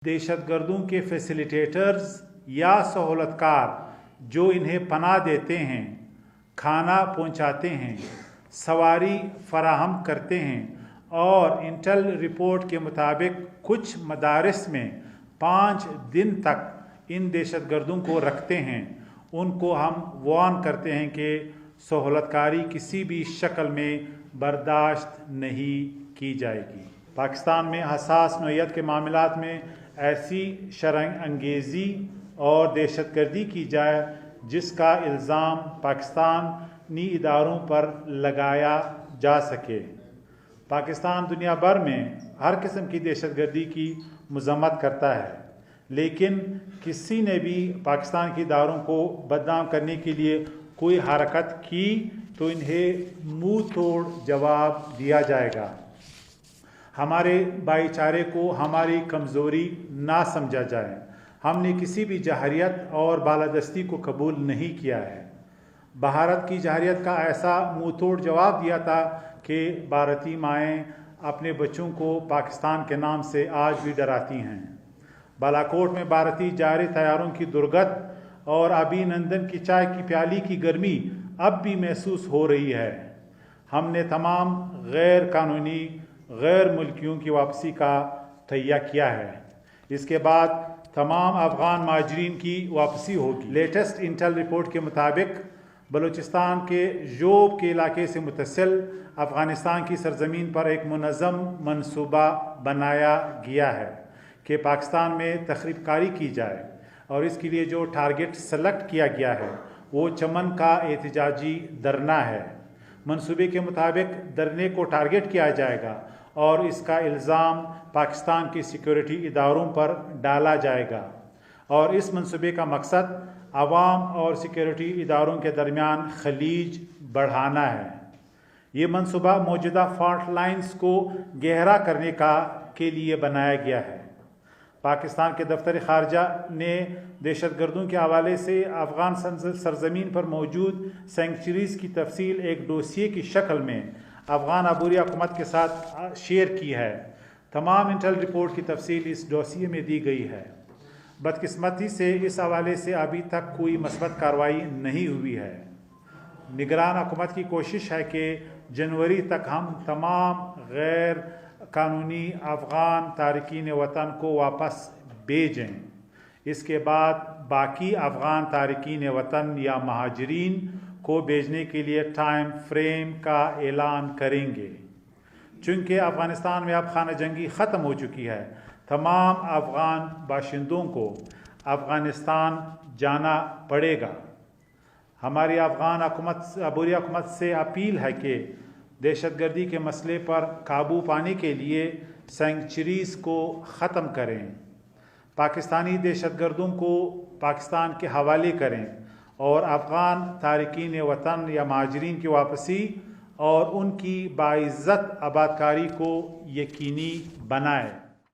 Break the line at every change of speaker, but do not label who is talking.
दहशत गर्दों के फैसिलिटेटर्स या सहूलतकार जो इन्हें पनाह देते हैं, खाना पहुंचाते हैं, सवारी फराहम करते हैं और इंटेल रिपोर्ट के मुताबिक कुछ मदारिस में 5 दिन तक इन दहशत गर्दों को रखते हैं, उनको हम वार्न करते हैं कि सहूलतकारी किसी भी शक्ल में बर्दाश्त नहीं की जाएगी। पाकिस्तान में हसास नौइयत के मामलात में ऐसी शरअ अंगेज़ी और दहशतगर्दी की जाए जिसका इल्ज़ाम पाकिस्तानी इदारों पर लगाया जा सके। पाकिस्तान दुनिया भर में हर किस्म की दहशतगर्दी की मज़म्मत करता है, लेकिन किसी ने भी पाकिस्तान के इदारों को बदनाम करने के लिए कोई हरकत की तो इन्हें मुंह तोड़ जवाब दिया जाएगा। हमारे भाईचारे को हमारी कमज़ोरी ना समझा जाए। हमने किसी भी जहरियत और बालादस्ती को कबूल नहीं किया है। भारत की जहरियत का ऐसा मुंह तोड़ जवाब दिया था कि भारतीय माएँ अपने बच्चों को पाकिस्तान के नाम से आज भी डराती हैं। बालाकोट में भारतीय जारी तैयारों की दुर्गत और अभिनंदन की चाय की प्याली की गर्मी अब भी महसूस हो रही है। हमने तमाम गैर कानूनी गैर मुल्कियों की वापसी का तैयार किया है। इसके बाद तमाम अफ़गान महाजरीन की वापसी होगी। लेटेस्ट इंटेल रिपोर्ट के मुताबिक बलूचिस्तान के जोब के इलाके से मुतसिल अफ़गानिस्तान की सरजमीन पर एक मुनज़्ज़म मनसूबा बनाया गया है कि पाकिस्तान में तखरीबकारी की जाए और इसके लिए जो टारगेट सेलेक्ट किया गया है वो चमन का एहतजाजी धरना है। मनसूबे के मुताबिक धरने को टारगेट किया जाएगा और इसका इल्ज़ाम पाकिस्तान की सिक्योरिटी इदारों पर डाला जाएगा और इस मनसूबे का मकसद आवाम और सिक्योरिटी इदारों के दरमियान खलीज बढ़ाना है। ये मनसूबा मौजूदा फॉल्ट लाइन्स को गहरा करने के लिए बनाया गया है। पाकिस्तान के दफ्तर ख़ारजा ने दहशत गर्दों के हवाले से अफ़गान सरजमीन पर मौजूद सेंचुरीज़ की तफसील एक डोसिए की शक्ल में अफ़गान अबूरी हुकूमत के साथ शेयर की है। तमाम इंटेल रिपोर्ट की तफसील इस डोसिए में दी गई है। बदकिस्मती से इस हवाले से अभी तक कोई मस्बत कार्रवाई नहीं हुई है। निगरान हुकूमत की कोशिश है कि जनवरी तक हम तमाम गैर कानूनी अफ़गान तारकीन वतन को वापस भेजें। इसके बाद बाकी अफ़गान तारकीन वतन या महाजरीन को भेजने के लिए टाइम फ्रेम का ऐलान करेंगे। चूँकि अफ़गानिस्तान में अब खाना जंगी ख़त्म हो चुकी है, तमाम अफ़गान बाशिंदों को अफ़गानिस्तान जाना पड़ेगा। हमारी अफ़गान अबूरी हुकूमत से अपील है कि दहशतगर्दी के मसले पर काबू पाने के लिए सेंचुरीज़ को ख़त्म करें, पाकिस्तानी दहशतगर्दों को पाकिस्तान के हवाले करें और अफ़गान तारकीन वतन या महाजरीन की वापसी और उनकी बाइज़्ज़त आबादकारी को यकीनी बनाएं।